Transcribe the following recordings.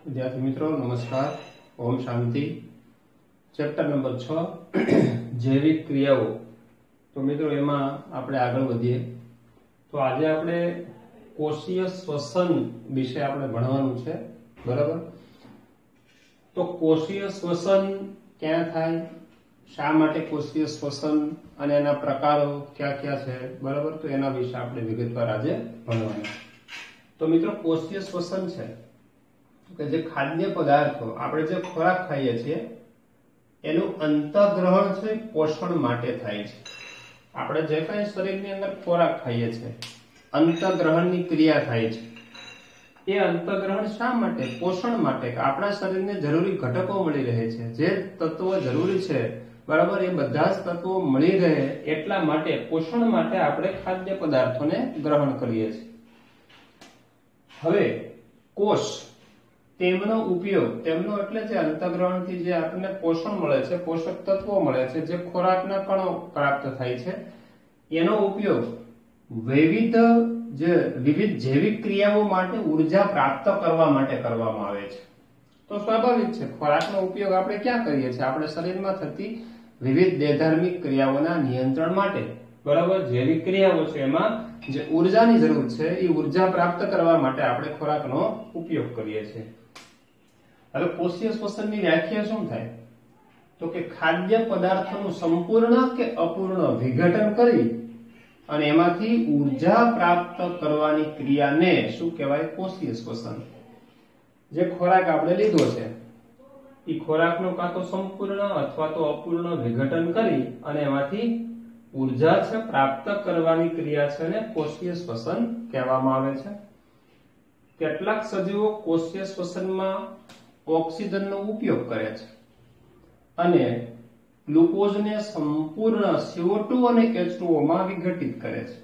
विद्यार्थी मित्रों नमस्कार। ओम शांति। चैप्टर नंबर 6 जैविक क्रियाओं। तो मित्रों एमां आपणे आगळ वधीए तो आज आपणे कोषीय श्वसन विषय आपणे भणवानुं छे, बराबर। तो कोषीय श्वसन क्यां थाय, शा माटे कोषीय श्वसन अने एना प्रकारो क्या क्या छे, बराबर। तो एना विषय आपणे विगतवार आज भणवाना। तो मित्रों कोषीय श्वसन छे કે જે ખાદ્ય પદાર્થો આપણે જે ખોરાક ખાઈએ છીએ એનું અંતઃગ્રહણ છે પોષણ માટે થાય છે। આપણે જે કંઈ શરીરની અંદર ખોરાક ખાઈએ છીએ અંતઃગ્રહણની ક્રિયા થાય છે। એ અંતઃગ્રહણ શા માટે? પોષણ માટે, કે આપણા શરીરને જરૂરી ઘટકો મળી રહે છે, જે તત્વો જરૂરી છે, બરાબર, એ બધા જ તત્વો મળી રહે એટલા માટે પોષણ માટે આપણે ખાદ્ય પદાર્થોને ગ્રહણ કરીએ છીએ। હવે કોષ તેમનો ઉપયોગ, તેમનો એટલે જે અંતઃગ્રહણથી જે આપણને પોષણ મળે છે, પોષક તત્વો મળે છે, જે ખોરાકના કણો પ્રાપ્ત થાય છે, એનો ઉપયોગ વિવિધ જૈવિક ક્રિયાઓ માટે ઉર્જા પ્રાપ્ત કરવા માટે કરવામાં આવે છે। તો સ્વાભાવિક છે ખોરાકનો ઉપયોગ આપણે ક્યાં કરીએ છીએ? આપણે શરીરમાં થતી વિવિધ દેહધાર્મિક ક્રિયાઓના નિયંત્રણ માટે, બરાબર। જૈવિક ક્રિયાઓ છે એમાં જે ઉર્જાની જરૂર છે એ ઉર્જા પ્રાપ્ત કરવા માટે આપણે ખોરાકનો ઉપયોગ કરીએ છીએ। હવે કોષીય શ્વસનની વ્યાખ્યા શું થાય? તો કે ખાદ્ય પદાર્થોનું સંપૂર્ણ કે અપૂર્ણ વિઘટન કરી અને એમાંથી ઉર્જા પ્રાપ્ત કરવાની ક્રિયાને શું કહેવાય? કોષીય શ્વસન। જે ખોરાક આપણે લીધો છે એ ખોરાકનું કાં તો સંપૂર્ણ અથવા તો અપૂર્ણ વિઘટન કરી અને એમાંથી ઉર્જા છે પ્રાપ્ત કરવાની ક્રિયા છે અને કોષીય શ્વસન કહેવામાં આવે છે। કેટલાક સજીવો કોષીય શ્વસનમાં ઓક્સિજનનો ઉપયોગ કરે છે અને ગ્લુકોઝને સંપૂર્ણ CO2 અને H2O માં વિઘટિત કરે છે।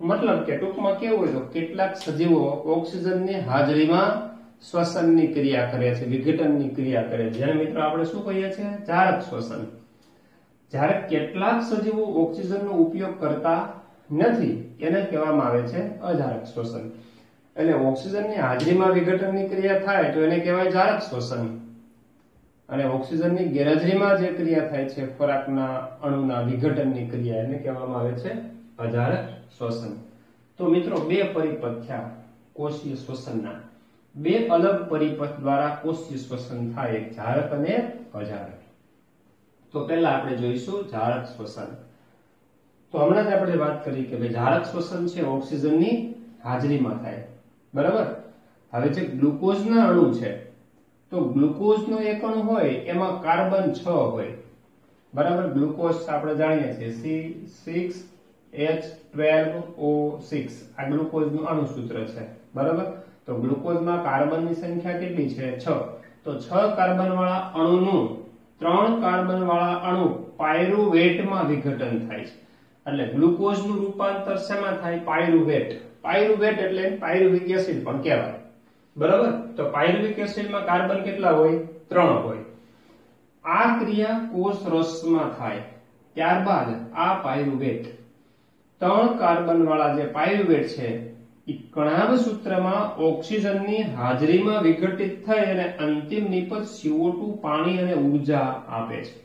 મતલબ કે ટૂંકમાં કેવું હોય તો કેટલાક સજીવો ઓક્સિજનની હાજરીમાં શ્વસનની ક્રિયા કરે છે, વિઘટનની ક્રિયા કરે છે, જેને મિત્રો આપણે શું કહીએ છીએ? જારક શ્વસન। જ્યારે કેટલાક સજીવો ઓક્સિજનનો ઉપયોગ કરતા નથી એને કહેવામાં આવે છે અજારક શ્વસન। એટલે ઓક્સિજનની હાજરીમાં વિઘટનની ક્રિયા થાય તો એને કહેવાય જારક શ્વસન, અને ઓક્સિજનની ગેરહાજરીમાં જે ક્રિયા થાય છે ખોરાકના અણુના વિઘટનની ક્રિયા એને કહેવામાં આવે છે અજારક શ્વસન। તો મિત્રો બે પરિપથ થયા કોષીય શ્વસનના, બે અલગ પરિપથ દ્વારા કોષીય શ્વસન થાય, એક જારક અને અજારક। તો પહેલા આપણે જોઈશું જારક શ્વસન। તો હમણાં જ આપણે વાત કરી કે ભાઈ જારક શ્વસન છે ઓક્સિજનની હાજરીમાં થાય, બરાબર। હવે જે ગ્લુકોઝના અણુ છે તો ગ્લુકોઝનો એક અણુ હોય એમાં કાર્બન 6 હોય, બરાબર। ગ્લુકોઝ આપણે જાણીએ છીએ C6H12O6 આ ગ્લુકોઝનું અણુસૂત્ર છે, બરાબર। તો ગ્લુકોઝમાં કાર્બનની સંખ્યા કેટલી છે? 6। તો 6 કાર્બન વાળા અણુનું 3 કાર્બન વાળા અણુ પાયરુવેટમાં વિઘટન થાય છે, એટલે ગ્લુકોઝનું રૂપાંતર શેમાં થાય? પાયરુવેટ। પાયરુવેટ એટલે પાયરુવિક એસિડ પણ કહેવાય, બરાબર। તો પાયરુવિક એસિડમાં કાર્બન કેટલા હોય? 3 હોય। આ ક્રિયા કોષ રસમાં થાય, ત્યારબાદ આ પાયરુવેટ 3 કાર્બન વાળા જે પાયરુવેટ છે એ કણાભ સૂત્રમાં ઓક્સિજનની હાજરીમાં વિઘટિત થઈ અને અંતિમ નિપજ CO2 પાણી અને ઉર્જા આપે છે।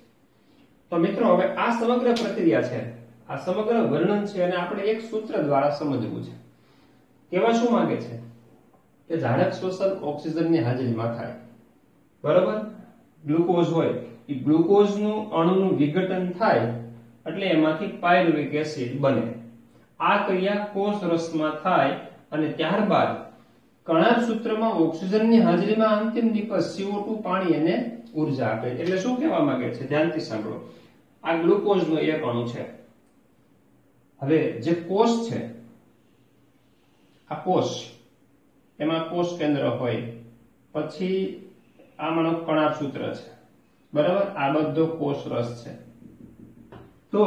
તો મિત્રો હવે આ સમગ્ર પ્રક્રિયા છે, આ સમગ્ર વર્ણન છે અને આપણે એક સૂત્ર દ્વારા સમજવું છે। કેવા શું માંગે છે કે જારક શ્વસન ઓક્સિજનની હાજરીમાં થાય, બરાબર। ગ્લુકોઝ હોય એ ગ્લુકોઝનું અણુનું વિઘટન થાય એટલે એમાંથી પાયરુવિક એસિડ બને। આ ક્રિયા કોષ રસમાં થાય અને ત્યારબાદ કણાભ સૂત્રમાં ઓક્સિજનની હાજરીમાં અંતિમ નિપજ CO2 પાણી અને ઉર્જા આપે। એટલે શું કહેવા માંગે છે? ધ્યાનથી સાંભળો। આ ગ્લુકોઝનો એક અણુ છે। હવે જે કોષ છે આ કોષ, એમાં કોષ કેન્દ્ર હોય, પછી આમાંનો કણાભ સૂત્ર છે, બરાબર। આ બધો કોષ રસ છે। તો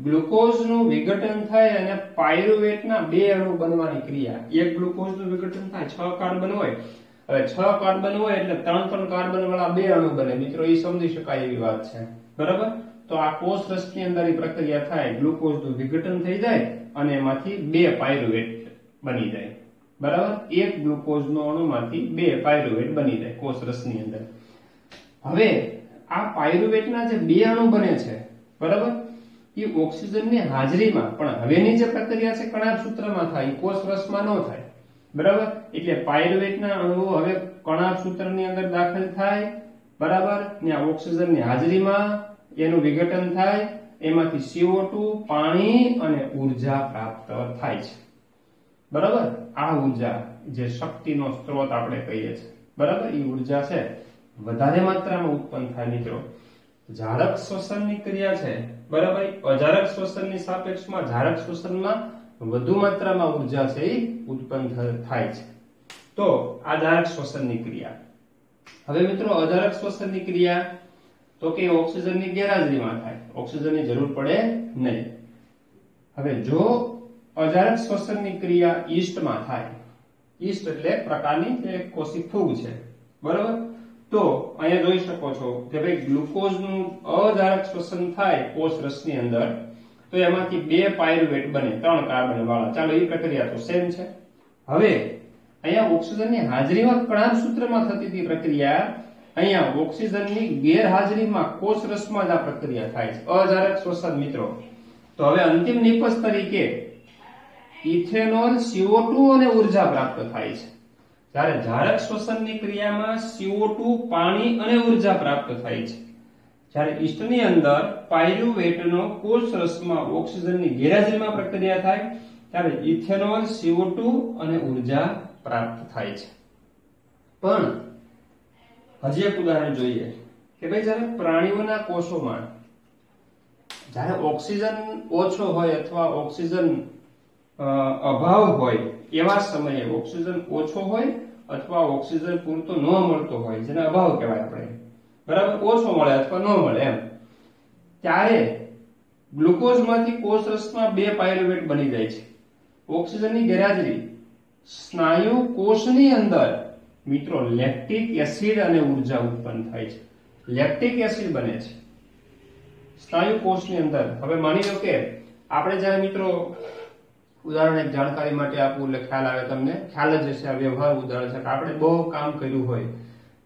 ગ્લુકોઝનું વિઘટન થાય અને પાયરુવેટના બે અણુ બનવાની ક્રિયા, એક ગ્લુકોઝનું વિઘટન થાય, 6 કાર્બન હોય, હવે 6 કાર્બન હોય એટલે 3 કાર્બન વાળા બે અણુ બને। મિત્રો એ સમજી શકાય એવી વાત છે, બરાબર। તો આ કોષ રસની અંદર એ પ્રક્રિયા થાય, ગ્લુકોઝનું વિઘટન થઈ જાય અને એમાંથી બે પાયરુવેટ બની જાય, બરાબર, એક ગ્લુકોઝનો અણુમાંથી 2 પાયરુવેટ બની જાય કોષ રસની અંદર. હવે આ પાયરુવેટના જે 2 અણુ બને છે, બરાબર, એ ઓક્સિજનની હાજરીમાં, પણ હવેની જે પ્રક્રિયા છે કણાભ સૂત્રમાં થાય, કોષ રસમાં ન થાય. બરાબર, એટલે પાયરુવેટના અણુઓ હવે કણાભ સૂત્રની અંદર દાખલ થાય, બરાબર, ત્યાં ઓક્સિજનની હાજરીમાં એનું વિઘટન થાય, એમાંથી CO2 પાણી અને ઉર્જા પ્રાપ્ત થાય છે. બરાબર, આ ઉર્જા જે શક્તિનો સ્ત્રોત આપણે કહીએ છીએ, બરાબર, એ ઉર્જા છે વધારે માત્રામાં ઉત્પન્ન થાય. મિત્રો, જારક શ્વસનની ક્રિયા છે, બરાબર, અજારક શ્વસનની સાપેક્ષમાં જારક શ્વસનમાં વધુ માત્રામાં ઉર્જા છે એ ઉત્પન્ન થાય છે. તો આ જારક શ્વસનની ક્રિયા. હવે મિત્રો, અજારક શ્વસનની ક્રિયા તો કે ઓક્સિજનની ગેરહાજરીમાં થાય, ઓક્સિજનની જરૂર પડે નહીં. હવે જો અજારક શ્વસનની ક્રિયા ઈસ્ટમાં થાય, ઈસ્ટ એટલે પ્રકારની જે કોશિક ફૂગ છે, બરાબર, તો અહીંયા જોઈ શકો છો કે ભાઈ ગ્લુકોઝનું અજારક શ્વસન થાય કોષ રસની અંદર, તો એમાંથી 2 પાયરુવેટ બને, 3 કાર્બન વાળા. ચાલો, એ પ્રક્રિયા તો સેમ છે. હવે અહીંયા ઓક્સિજનની હાજરીમાં કણાભ સૂત્રમાં થતી હતી પ્રક્રિયા, અહીંયા ઓક્સિજનની ગેરહાજરીમાં કોષ રસમાં જ આ પ્રક્રિયા થાય છે, અજારક શ્વસન. મિત્રો, તો હવે અંતિમ નિપજ તરીકે ઇથેનોલ, CO2 અને ઉર્જા પ્રાપ્ત થાય છે. જ્યારે જારક શ્વસનની ક્રિયામાં CO2 પાણી અને ઉર્જા પ્રાપ્ત થાય છે, જ્યારે ઈસ્ટની અંદર પાયરુવેટનો કોષ રસમાં ઓક્સિજનની ગેરહાજરીમાં પ્રક્રિયા થાય, ત્યારે ઇથેનોલ, CO2 અને ઉર્જા પ્રાપ્ત થાય છે. પણ હજી એક ઉદાહરણ જોઈએ કે ભાઈ જ્યારે પ્રાણીઓના કોષોમાં જ્યારે ઓક્સિજન ઓછો હોય અથવા ઓક્સિજન અભાવ હોય, એવા સમયે ઓક્સિજન ઓછો હોય અથવા ઓક્સિજન પૂરતો ન મળતો હોય, જેને અભાવ કહેવાય આપણે, બરાબર, ઓછો મળે અથવા ન મળે એમ, ત્યારે ગ્લુકોઝમાંથી કોષ રસમાં 2 પાયરુવેટ બની જાય છે. ઓક્સિજનની ગેરહાજરી, સ્નાયુ કોષની અંદર મિત્રો લેક્ટિક એસિડ અને ઉર્જા ઉત્પન્ન થાય છે. લેક્ટિક એસિડ બને છે સ્નાયુ કોષની અંદર. હવે માની લો કે આપણે જ્યારે મિત્રો, ઉદાહરણ એક જાણકારી માટે આપવું એટલે ખ્યાલ આવે, તમને ખ્યાલ જ હશે, આ વ્યવહાર ઉદાહરણ છે કે આપણે બહુ કામ કર્યું હોય,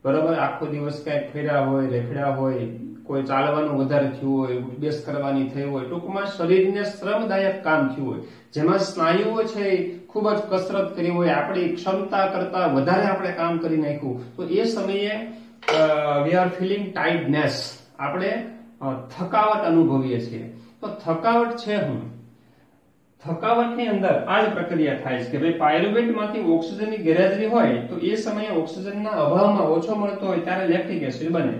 બરાબર, આખો દિવસ ક્યાંક ફેર્યા હોય, રેખડ્યા હોય, કોઈ ચાલવાનું વધારે થયું હોય, ઉઠબેસ કરવાની થઈ હોય, ટૂંકમાં શરીરને શ્રમદાયક કામ થયું હોય, જેમાં સ્નાયુઓ છે ખૂબ જ કસરત કરી હોય, આપણી ક્ષમતા કરતા વધારે આપણે કામ કરી નાખ્યું, તો એ સમયે વી આર ફીલિંગ ટાયર્ડનેસ, આપણે થકાવટ અનુભવીએ છીએ. તો થકાવટ છે હું, થકાવટની અંદર આ જ પ્રક્રિયા થાય છે કે ભાઈ પાયરુવેટમાંથી ઓક્સિજનની ગેરહાજરી હોય તો એ સમયે ઓક્સિજનના અભાવમાં ઓછો મળતો હોય ત્યારે લેક્ટિક એસિડ બને.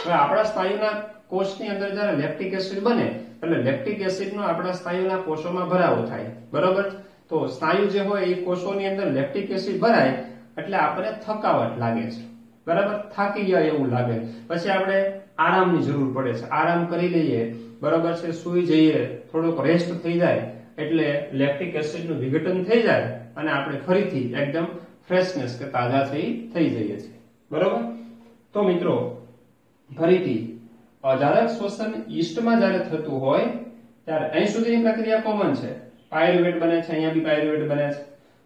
હવે આપણા સ્નાયુના કોષની અંદર જ્યારે લેક્ટિક એસિડ બને એટલે લેક્ટિક એસિડનો આપણા સ્નાયુના કોષોમાં ભરાવો થાય, બરોબર. તો સ્નાયુ જે હોય એ કોષોની અંદર લેક્ટિક એસિડ ભરાય એટલે આપણને થકાવટ લાગે છે, બરાબર, થાકી ગયા એવું લાગે, પછી આપણે આરામની જરૂર પડે છે, આરામ કરી લઈએ, બરાબર છે, સૂઈ જઈએ, થોડોક રેસ્ટ થઈ જાય એટલે લેક્ટિક એસિડનું વિઘટન થઈ જાય અને આપણે ફરીથી એકદમ ફ્રેશનેસ કે તાજા થઈ જઈએ છીએ, બરોબર. તો મિત્રો ફરીથી અજારક શ્વસન ઈસ્ટમાં જ્યારે થતું હોય ત્યારે અહીં સુધીની પ્રક્રિયા કોમન છે, પાયરુવેટ બને છે, અહીંયા બી પાયરુવેટ બને છે,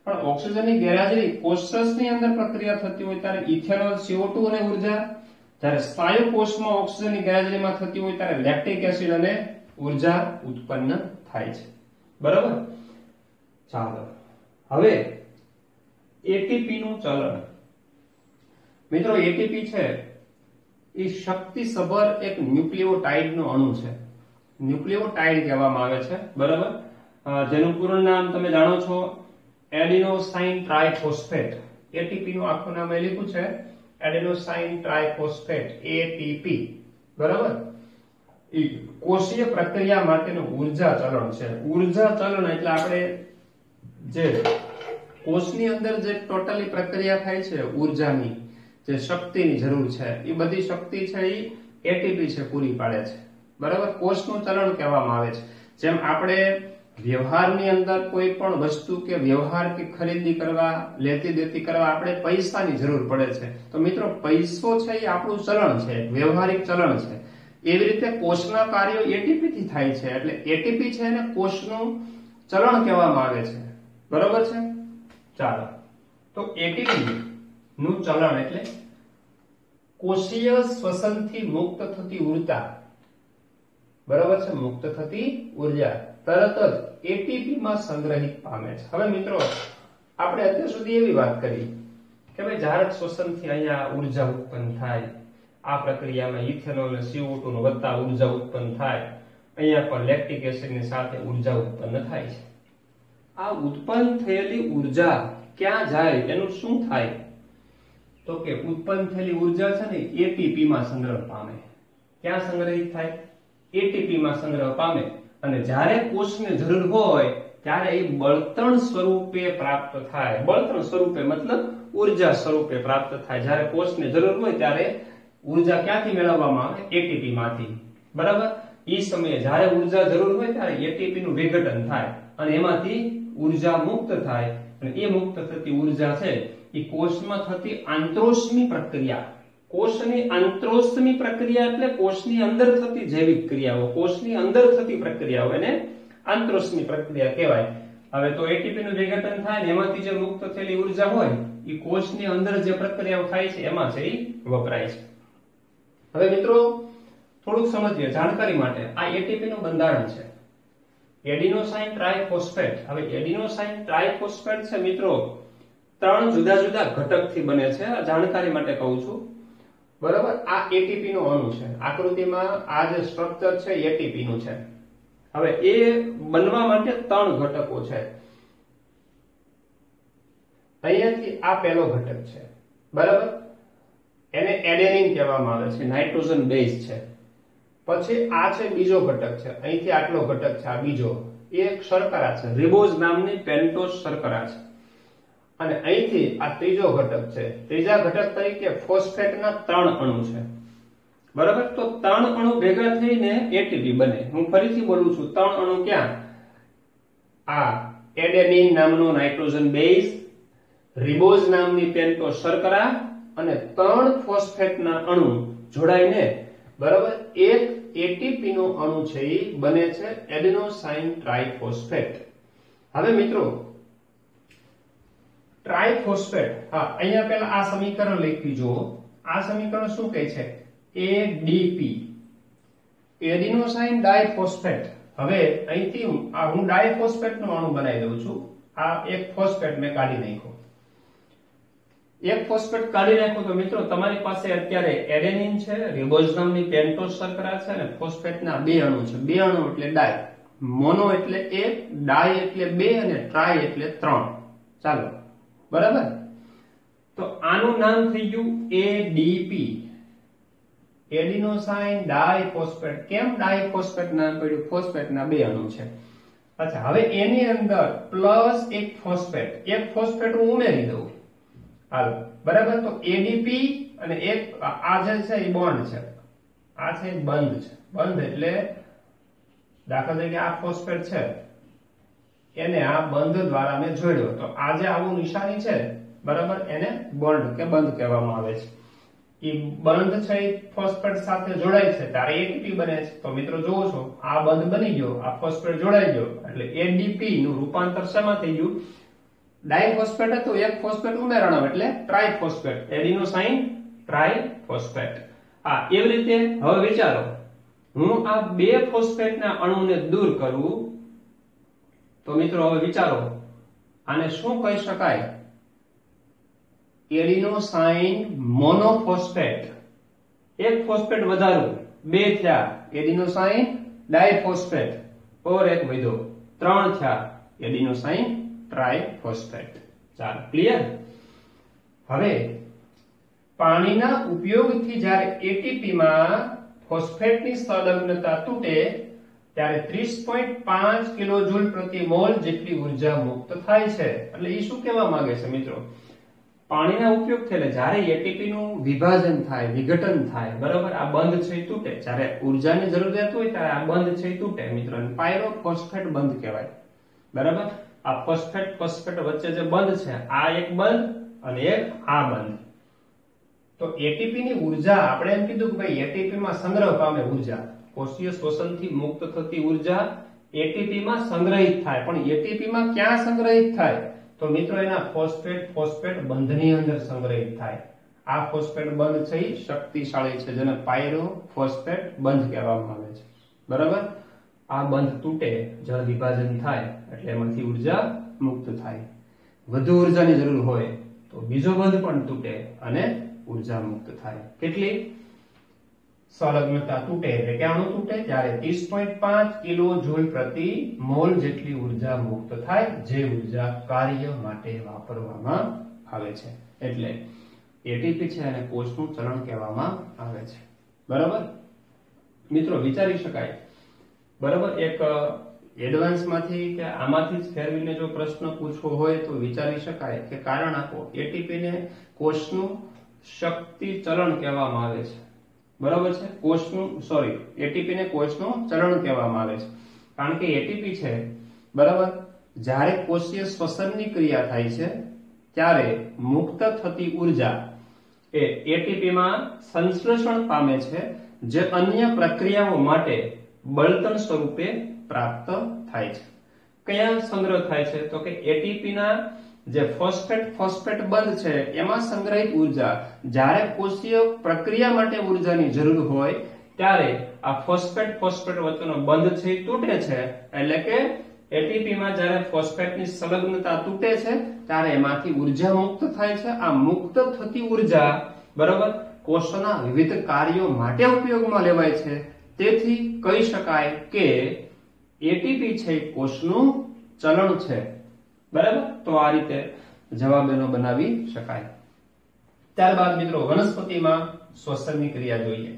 પણ ઓક્સિજનની ગેરહાજરી કોષની અંદર પ્રક્રિયા થતી હોય ત્યારે ઇથેનોલ, CO2 અને ઉર્જા, જ્યારે સ્નાયુ કોષમાં ઓક્સિજનની ગેરહાજરીમાં થતી હોય ત્યારે લેક્ટિક એસિડ અને ઉર્જા ઉત્પન્ન થાય છે, બરાબર. ચાલો હવે એટીપી નું ચલણ. મિત્રો એટીપી છે એ શક્તિસભર એક ન્યુક્લિયોટાઇડ નો અણુ છે, ન્યુક્લિયોટાઇડ કહેવામાં આવે છે, બરાબર. જેનું પૂર્ણ નામ તમે જાણો છો, એડિનોસાઇન ટ્રાઇફોસ્ફેટ. એટીપી નું આખું નામ એ લખ્યું છે એડિનોસાઇન ટ્રાઇફોસ્ફેટ, એટીપી, બરાબર. કોષીય પ્રક્રિયા માટેનું ઉર્જા ચલણ છે. ઉર્જા ચલણ એટલે આપણે જે કોષની અંદર જે ટોટલી પ્રક્રિયા થાય છે, ઉર્જાની જે શક્તિની જરૂર છે એ બધી શક્તિ છે એ એટીપી છે પૂરી પાડે છે, બરાબર. કોષનું ચલણ કહેવામાં આવે છે. જેમ આપણે વ્યવહારની અંદર કોઈ પણ વસ્તુ કે વ્યવહાર કે ખરીદી કરવા, લેતી દેતી કરવા આપણે પૈસાની જરૂર પડે છે, તો મિત્રો પૈસો છે એ આપણું ચલણ છે, વ્યવહારિક ચલણ છે. એવી રીતે કોષના કાર્યો એટીપી થી થાય છે, એટલે એટીપી છે એને કોષનું ચલણ કહેવામાં આવે છે, બરોબર છે. ચાલો તો એટીપી નું ચલણ એટલે કોષીય શ્વસનથી મુક્ત થતી ઉર્જા, બરાબર છે, મુક્ત થતી ઉર્જા તરત જ એટીપી માં સંગ્રહિત પામે છે. હવે મિત્રો આપણે અત્યાર સુધી એવી વાત કરી કે ભાઈ ઝાડક શ્વસનથી અહીંયા ઉર્જા ઉત્પન્ન થાય, આ પ્રક્રિયામાં ઇથેનોલ અને CO2 નો વધતા ઉર્જા ઉત્પન્ન થાય, અહીંયા પણ લેક્ટિક એસિડ ની સાથે ઉર્જા ઉત્પન્ન થાય છે. આ ઉત્પન્ન થયેલી ઉર્જા ક્યાં જાય, એનું શું થાય? તો કે ઉત્પન્ન થયેલી ઉર્જા છે ને એટીપી માં સંગ્રહ પામે. ક્યાં સંગ્રહિત થાય? એટીપી માં સંગ્રહ પામે. અને જ્યારે કોષને જરૂર હોય ત્યારે એ બળતણ સ્વરૂપે પ્રાપ્ત થાય. બળતણ સ્વરૂપે મતલબ ઉર્જા સ્વરૂપે પ્રાપ્ત થાય. જ્યારે કોષને જરૂર હોય ત્યારે ઉર્જા ક્યાંથી મેળવવામાં આવે? એટીપી માંથી. બરાબર? એ સમયે જ્યારે ઉર્જા જરૂર હોય ત્યારે એટીપી નું વિઘટન થાય અને એમાંથી ઉર્જા મુક્ત થાય. અને એ મુક્ત થતી ઉર્જા છે એ કોષમાં થતી આંતરોષ્મી પ્રક્રિયા. કોષની આંતરોષ્મી પ્રક્રિયા એટલે કોષની અંદર થતી જૈવિક ક્રિયાઓ, કોષની અંદર થતી પ્રક્રિયાઓ એને આંતરોષ્મી પ્રક્રિયા કહેવાય. હવે તો એટીપી નું વિઘટન થાય ને એમાંથી જે મુક્ત થયેલી ઉર્જા હોય એ કોષની અંદર જે પ્રક્રિયાઓ થાય છે એમાં છે એ વપરાય છે. હવે મિત્રો થોડુંક સમજીએ જાણકારી માટે. આ એટીપી નું બંધારણ છે એડિનોસાઇન ટ્રાઇફોસ્ફેટ. હવે એડિનોસાઇન ટ્રાઇફોસ્ફેટ છે મિત્રો 3 જુદા જુદા ઘટકથી બને છે. આ જાણકારી માટે કહું છું, બરાબર? આ એટીપી નો અણુ છે. આકૃતિમાં આ જે સ્ટ્રક્ચર છે એટીપી નું છે. હવે એ બનવા માટે 3 ઘટકો છે. અહીંયાથી આ પહેલો ઘટક છે, બરાબર? એને એડેનિન કહેવામાં આવે છે, નાઇટ્રોજન બેઝ છે. પછી આ છે બીજો ઘટક છે, અહીંથી આટલો ઘટક છે, આ બીજો એક શર્કરા છે, રિબોઝ નામની પેન્ટોઝ શર્કરા છે. અને અહીંથી આ ત્રીજો ઘટક છે. ત્રીજા ઘટક તરીકે ફોસ્ફેટના 3 અણુ છે, બરાબર? તો 3 અણુ ભેગા થઈને એટીપી બને. હું ફરીથી બોલું છું, 3 અણુ ક્યાં? આ એડેનિન નામનો નાઇટ્રોજન બેઝ, રિબોઝ નામની પેન્ટોઝ શર્કરા અને 3 ફોસ્ફેટના અણુ જોડાઈને, બરાબર, એક એટીપી નો અણુ છે એ બને છે એડિનોસાઇન ટ્રાઇફોસ્ફેટ. હવે મિત્રો ટ્રાઇફોસ્ફેટ, હા, અહીંયા પહેલા આ સમીકરણ લખી જુઓ. આ સમીકરણ શું કહે છે? ADP, adenosine diphosphate. હવે અહીંથી હું ડાઇફોસ્ફેટ નો અણુ બનાવી દઉં છું. આ એક ફોસ્ફેટ મેં કાઢી નાખ્યો. એક ફોસ્ફેટ કાઢી નાખ્યો તો મિત્રો તમારી પાસે અત્યારે એડેનિન છે, રિબોઝ નામની પેન્ટોઝ શર્કરા છે અને ફોસ્ફેટના 2 અણુ છે. 2 અણુ એટલે ડાય, મોનો એટલે 1, ડાય એટલે 2 અને ટ્રાય એટલે 3. ચાલો, બરાબર? તો આનું નામ થઈ ગયું એડીપી, એડિનોસાઇન ડાઇફોસ્ફેટ. કેમ ડાઇફોસ્ફેટ નામ પડ્યું? ફોસ્ફેટના 2 અણુ છે. અચ્છા, હવે એની અંદર પ્લસ એક ફોસ્ફેટ, એક ફોસ્ફેટ હું ઉમેરી દઉં. હાલો, બરાબર? તો એડીપી અને એક આ જે છે એ બોન્ડ છે, આ છે બંધ છે. બંધ એટલે દાખલા તરીકે આ ફોસ્ફેટ છે એને આ બંધ દ્વારા મેં જોડ્યો, તો આ જે આવું નિશાની છે, બરાબર, એને બોન્ડ કે બંધ કહેવામાં આવે છે. એ બંધ છે એ ફોસ્ફેટ સાથે જોડાય છે ત્યારે એટીપી બને છે. તો મિત્રો જોવો છો, આ બંધ બની ગયો, આ ફોસ્ફેટ જોડાઈ ગયો એટલે એડીપી નું રૂપાંતર શેમાં થઈ ગયું? ડાઇફોસ્ફેટ હતો, એક ફોસ્ફેટ ઉમેરવાનો એટલે ટ્રાઇફોસ્ફેટ, એડિનોસાઇન ટ્રાઇફોસ્ફેટ. આ એવી રીતે હવે વિચારો, હું આ 2 ફોસ્ફેટના અણુને દૂર કરું તો મિત્રો હવે વિચારો, આને શું કહી શકાય? Adenosine monophosphate. એક ફોસ્ફેટ વધારું, 2 થયા એડિનોસાઇન ડાઇફોસ્ફેટ, ઓર એક વધ્યો, 3 થયા એડિનોસાઇન ટ્રાઇફોસ્ફેટ. ચાલો, ક્લિયર? હવે પાણીના ઉપયોગથી જ્યારે એટીપી માં ફોસ્ફેટની સંલગ્નતા તૂટે ત્યારે 30.5 કિલોજૂલ પ્રતિ મોલ જેટલી ઉર્જા મુક્ત થાય છે. એટલે એ શું કહેવા માંગે છે મિત્રો? પાણીના ઉપયોગથી એટલે જ્યારે એટીપી નું વિભાજન થાય, વિઘટન થાય, બરાબર, આ બંધ છે એ તૂટે, જ્યારે ઉર્જાની જરૂરિયાત હોય ત્યારે આ બંધ છે એ તૂટે મિત્રો. પાયરોફોસ્ફેટ બંધ કહેવાય, બરાબર? આ ફોસ્ફેટ ફોસ્ફેટ વચ્ચે જે બંધ છે, આ એક બંધ અને એક આ બંધ. તો એટીપી ની ઉર્જા આપણે એમ કીધું કે ભાઈ એટીપી માં સંગ્રહ પામે ઉર્જા, કોષીય શ્વસનથી મુક્ત થતી ઉર્જા એટીપી માં સંગ્રહિત થાય. પણ એટીપી માં ક્યાં સંગ્રહિત થાય? તો તો મિત્રો એના ફોસ્ફેટ બંધની અંદર સંગ્રહિત થાય. આ ફોસ્ફેટ બંધ છે એ શક્તિશાળી છે, જેને પાયરોફોસ્ફેટ બંધ કહેવામાં આવે છે. બરાબર, આ બંધ તૂટે, જળ વિભાજન થાય એટલે એમાંથી ઉર્જા મુક્ત થાય. વધુ ઉર્જાની જરૂર હોય તો બીજો બંધ પણ તૂટે અને ઉર્જા મુક્ત થાય. કેટલી? સંલગ્નતા તૂટે એટલે ક્યાંનું તૂટે? જ્યારે 30.5 કિલો જૂલ પ્રતિ મોલ જેટલી ઉર્જા મુક્ત થાય, જે ઉર્જા કાર્ય માટે વાપરવામાં આવે છે. એટલે એટીપી છે અને કોષનું ચલણ કહેવામાં આવે છે. બરાબર મિત્રો, વિચારી શકાય. બરાબર, એક એડવાન્સ માંથી કે આમાંથી જ ફેરવીને જો પ્રશ્ન પૂછવો હોય તો વિચારી શકાય કે કારણ આપો. એટીપી ને કોષનું શક્તિ ચલણ કહેવામાં આવે છે. બરાબર છે, એટીપી ને કોષનું ચલણ કહેવામાં આવે છે. કારણ કે એટીપી છે, બરાબર, જ્યારે કોષીય શ્વસનની ક્રિયા થાય છે ત્યારે મુક્ત થતી ઉર્જા એ એટીપી માં સંશ્લેષણ પામે છે, જે અન્ય પ્રક્રિયાઓ માટે બળતણ સ્વરૂપે પ્રાપ્ત થાય છે. કયા સંગ્રહ થાય છે? તો કે એટીપી ના જે ફોસ્ફેટ બંધ છે એમાં સંગ્રહિત ઉર્જા, જ્યારે કોષીય પ્રક્રિયા માટે ઉર્જાની જરૂર હોય ત્યારે આ ફોસ્ફેટ વચ્ચેનો બંધ છે એ તૂટે છે. એટલે કે એટીપી માં જ્યારે ફોસ્ફેટની સંલગ્નતા તૂટે છે ત્યારે એમાંથી ઉર્જા મુક્ત થાય છે. આ મુક્ત થતી ઉર્જા, બરાબર, કોષોના વિવિધ કાર્યો માટે ઉપયોગમાં લેવાય છે. તેથી કહી શકાય કે એટીપી છે કોષનું ચલણ છે. બરાબર, તો આ રીતે જવાબ એનો બનાવી શકાય. ત્યારબાદ મિત્રો વનસ્પતિમાં શ્વસનની ક્રિયા જોઈએ.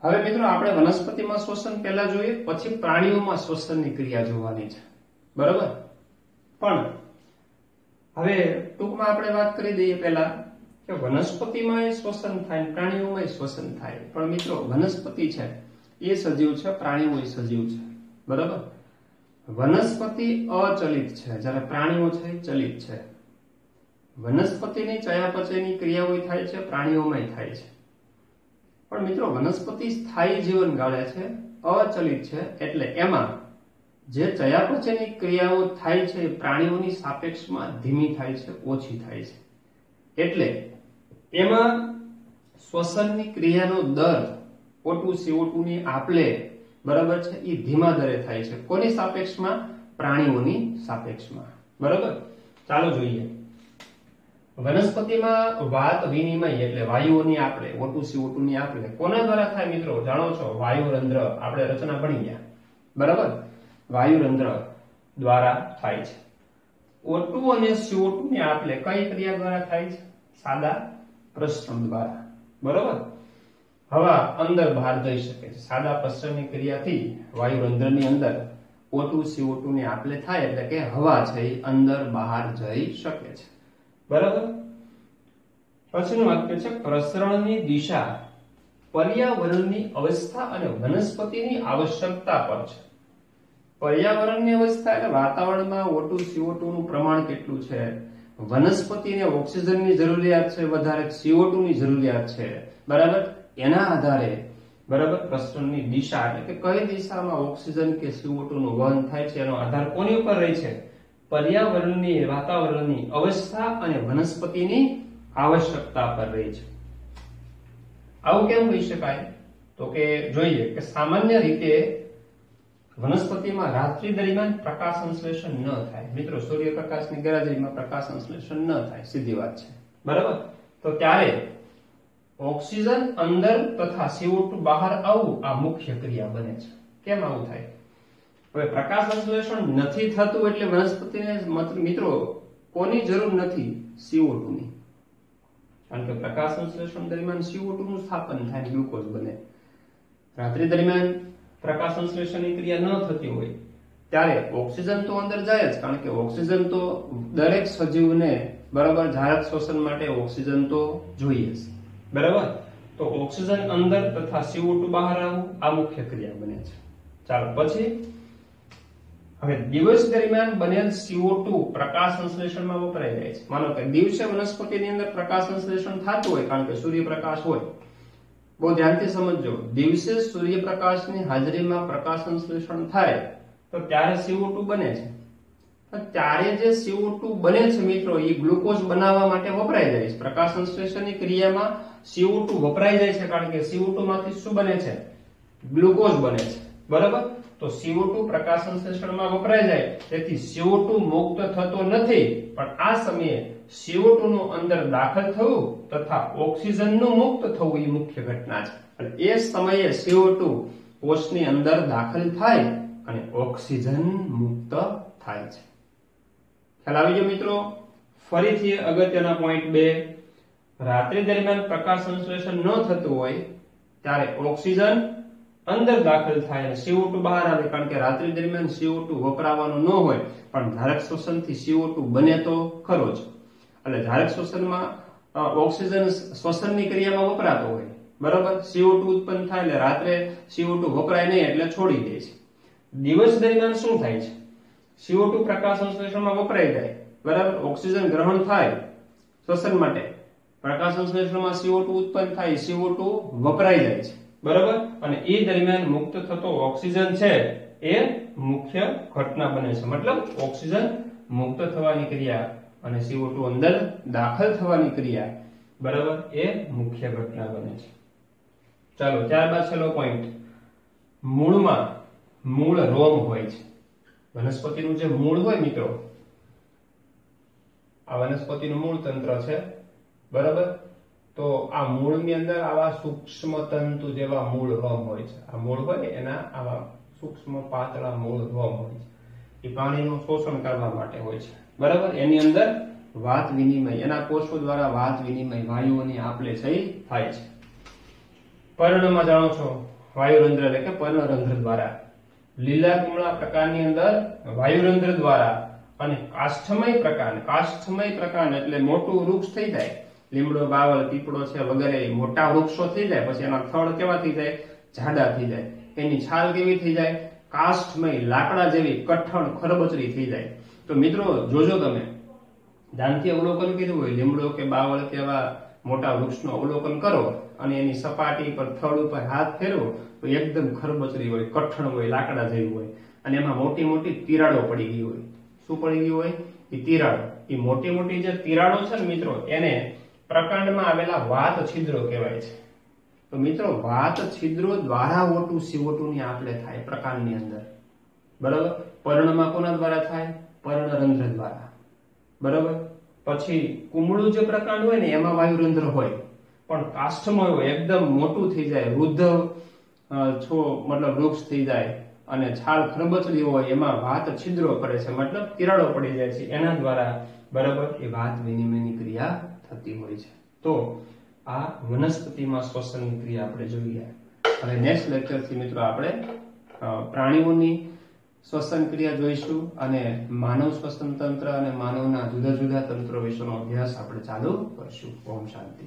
હવે મિત્રો આપણે વનસ્પતિમાં શ્વસન પહેલા જોઈએ, પછી પ્રાણીઓમાં શ્વસનની ક્રિયા જોવાની છે. બરાબર, પણ હવે ટૂંકમાં આપણે વાત કરી દઈએ પહેલા કે વનસ્પતિમાં શ્વસન થાય, પ્રાણીઓમાં શ્વસન થાય. પણ મિત્રો વનસ્પતિ છે એ સજીવ છે, પ્રાણીઓ એ સજીવ છે. બરાબર, વનસ્પતિ અચલિત છે, જ્યારે પ્રાણીઓ છે ચલિત છે. વનસ્પતિની ચયાપચયની ક્રિયાઓ થાય છે, પ્રાણીઓમાં થાય છે. પણ મિત્રો વનસ્પતિ સ્થાયી જીવન ગાળે છે, અચલિત છે, એટલે એમાં જે ચયાપચયની ક્રિયાઓ થાય છે પ્રાણીઓની સાપેક્ષમાં ધીમી થાય છે, ઓછી થાય છે. એટલે એમાં શ્વસનની ક્રિયાનો દર O2 CO2 ની આપલે, બરાબર છે, એ ધીમા દરે થાય છે. કોની સાપેક્ષમાં? પ્રાણીઓની સાપેક્ષમાં. બરાબર, ચાલો જોઈએ. વનસ્પતિમાં વાત વિનિમય એટલે વાયુઓની આપલે, O2 CO2 ની આપલે કોના દ્વારા થાય મિત્રો? જાણો છો, વાયુરંધ્ર. આપણે રચના ભણી ગયા. બરાબર, વાયુરંધ્ર દ્વારા થાય છે. O2 અને CO2 ની આપલે કઈ ક્રિયા દ્વારા થાય છે? સાદા પ્રસરણ દ્વારા. બરાબર, હવા અંદર બહાર જઈ શકે છે. સાદા પ્રસરણની ક્રિયાથી વાયુરંધ્રની અંદર O2 CO2 ની આપલે થાય, એટલે કે હવા છે એ અંદર બહાર જઈ શકે છે. બરાબર, પછીનું વાક્ય છે પ્રસરણની દિશા પર્યાવરણની અવસ્થા અને વનસ્પતિની આવશ્યકતા પર છે. પર્યાવરણની અવસ્થા એટલે વાતાવરણમાં O2 CO2 નું પ્રમાણ કેટલું છે, વનસ્પતિને ઓક્સિજનની જરૂરિયાત છે વધારે, CO2 ની જરૂરિયાત છે. બરાબર, એના આધારે, બરાબર, પ્રસરણની દિશા એટલે કે કઈ દિશામાં ઓક્સિજન કે CO2 નું વહન થાય છે એનો આધાર કોની ઉપર રહે છે? પર્યાવરણની, વાતાવરણની અવસ્થા અને વનસ્પતિની આવશ્યકતા પર રહે છે. આવું કેમ કહી શકાય? તો કે જોઈએ કે સામાન્ય રીતે વનસ્પતિમાં રાત્રિ દરમિયાન પ્રકાશ સંશ્લેષણ ન થાય. મિત્રો સૂર્યપ્રકાશની ગેરહાજરીમાં પ્રકાશ સંશ્લેષણ ન થાય, સીધી વાત છે. બરાબર, તો ત્યારે ઓક્સિજન અંદર તથા CO2 બહાર આવવું આ મુખ્ય ક્રિયા બને છે. કેમ આવું થાય? હવે પ્રકાશ સંશ્લેષણ નથી થતું એટલે વનસ્પતિને મિત્રો કોની જરૂર નથી? CO2 ની. કારણ કે પ્રકાશ સંશ્લેષણ દરમિયાન CO2 નું સ્થાપન થાય, ગ્લુકોઝ બને. રાત્રિ દરમિયાન પ્રકાશ સંશ્લેષણની ક્રિયા ન થતી હોય ત્યારે ઓક્સિજન તો અંદર જાય જ, કારણ કે ઓક્સિજન તો દરેક સજીવને, બરાબર, જાહેર શ્વસન માટે ઓક્સિજન તો જોઈએ જ. બરાબર, તો ઓક્સિજન અંદર તથા CO2 બહાર આવવું આ મુખ્ય ક્રિયા બને છે. ચાલો પછી હવે દિવસ દરમિયાન બનેલ CO2 પ્રકાશ સંશ્લેષણમાં વપરાઈ જાય છે. માનો કે દિવસે વનસ્પતિની અંદર પ્રકાશ સંશ્લેષણ થતું હોય, કારણ કે સૂર્યપ્રકાશ હોય. બહુ ધ્યાનથી સમજજો, દિવસે સૂર્યપ્રકાશની હાજરીમાં પ્રકાશ સંશ્લેષણ થાય તો ત્યારે CO2 બને છે. ત્યારે જે CO2 બને છે મિત્રો એ ગ્લુકોઝ બનાવવા માટે વપરાઈ જાય છે. પ્રકાશ સંશ્લેષણની ક્રિયામાં CO2 વપરાઈ જાય છે કારણ કે CO2 માંથી શું બને છે? ગ્લુકોઝ બને છે. બરાબર? તો CO2 પ્રકાશ સંશ્લેષણમાં વપરાઈ જાય તેથી CO2 મુક્ત થતો નથી, પણ આ સમયે CO2 નું અંદર દાખલ થવું તથા ઓક્સિજનનું મુક્ત થવું એ મુખ્ય ઘટના છે. અને એ સમયે CO2 કોષની અંદર દાખલ થાય અને ઓક્સિજન મુક્ત થાય છે. ખ્યાલ આવી ગયો મિત્રો? ફરીથી અગત્યના પોઈન્ટ 2, રાત્રિ દરમિયાન પ્રકાશ સંશ્લેષણ ન થતું હોય ત્યારે ઓક્સિજન અંદર દાખલ થાય અને CO2 બહાર આવે, કારણ કે રાત્રિ દરમિયાન CO2 વપરાવાનું ન હોય પણ ધારક શોષણથી CO2 બને તો ખરો જ. એટલે ધારક શોષણમાં ઓક્સિજન શ્વસનની ક્રિયામાં વપરાતો હોય. બરાબર? CO2 ઉત્પન્ન થાય એટલે રાત્રે CO2 વપરાય નહીં એટલે છોડી દે છે. દિવસ દરમિયાન શું થાય છે? CO2 પ્રકાશ સંશ્લેષણમાં વપરાઈ જાય. બરાબર? ઓક્સિજન ગ્રહણ થાય શ્વસન માટે, પ્રકાશ સંશ્લેષણમાં CO2 ઉત્પન્ન થાય, CO2 વપરાઈ જાય છે. બરાબર? અને એ દરમિયાન મુક્ત થતો ઓક્સિજન છે એ મુખ્ય ઘટના બને છે. મતલબ ઓક્સિજન મુક્ત થવાની ક્રિયા અને CO2 અંદર દાખલ થવાની ક્રિયા, બરાબર, એ મુખ્ય ઘટના બને છે. ચાલો ત્યારબાદ છેલ્લો પોઈન્ટ, મૂળમાં મૂળ રોમ હોય છે. વનસ્પતિનું જે મૂળ હોય મિત્રો, આ વનસ્પતિનું મૂળ તંત્ર છે. બરાબર? તો આ મૂળની અંદર આવા સૂક્ષ્મ તંતુ જેવા મૂળ રોમ હોય છે. આ મૂળ હોય એના આવા સૂક્ષ્મ પાતળા મૂળ રોમ હોય છે. એ પાણીનું શોષણ કરવા માટે હોય છે. બરાબર? એની અંદર વાત વિનિમય, એના કોષો દ્વારા વાત વિનિમય, વાયુઓની આપલે થઈ થાય છે. પર્ણમાં જાણો છો વાયુરંધ્ર એટલે કે પર્ણરંધ્ર દ્વારા, લીલા કુમળા પ્રકારની અંદર વાયુરંધ્ર દ્વારા, અને કાષ્ઠમય પ્રકાર એટલે મોટું વૃક્ષ થઈ જાય, લીમડો, બાવળ, પીપળો છે વગેરે મોટા વૃક્ષો થઈ જાય પછી એના થડ કેવા થઈ જાય? જાડા થઈ જાય. એની છાલ કેવી થઈ જાય? કાષ્ઠમય, લાકડા જેવી કઠણ ખરબચડી થઈ જાય. તો મિત્રો જોજો, તમે ધ્યાનથી અવલોકન કર્યું હોય, લીમડો કે બાવળ કે એવા મોટા વૃક્ષનું અવલોકન કરો અને એની સપાટી પર થડ ઉપર હાથ ફેરવો તો એકદમ ખરબચડી હોય, કઠણ હોય, લાકડા જેવી હોય, અને એમાં મોટી મોટી તિરાડો પડી ગઈ હોય. શું પડી ગયું હોય? એ તિરાડો. એ મોટી મોટી જે તિરાડો છે ને મિત્રો, એને પ્રકાંડમાં આવેલા વાત છિદ્રો કહેવાય છે. તો મિત્રો વાત છિદ્રો દ્વારા CO2 ની આપલે થાય પ્રકાંડની અંદર. બરાબર? પર્ણમાં કોના દ્વારા થાય? પર્ણરંધ્ર દ્વારા. બરાબર? પછી કુમળું જે પ્રકાંડ હોય ને એમાં વાયુરંધ્ર હોય, પણ કાષ્ઠમય હોય, એકદમ મોટું થઈ જાય, વૃદ્ધ મતલબ વૃક્ષ થઈ જાય અને છાલ ખરબચડી હોય, એમાં વાત છિદ્રો પડે છે, મતલબ તિરાડો પડી જાય છે. એના દ્વારા, બરાબર, એ વાત વિનિમયની ક્રિયા થતી હોય છે. તો આ વનસ્પતિમાં શ્વસનની ક્રિયા આપણે જોઈએ. હવે નેક્સ્ટ લેક્ચરથી મિત્રો આપણે પ્રાણીઓની શ્વસન ક્રિયા જોઈશું અને માનવ શ્વસન તંત્ર અને માનવના જુદા જુદા તંત્રો વિશેનો અભ્યાસ આપણે ચાલુ કરશું. ઓમ શાંતિ.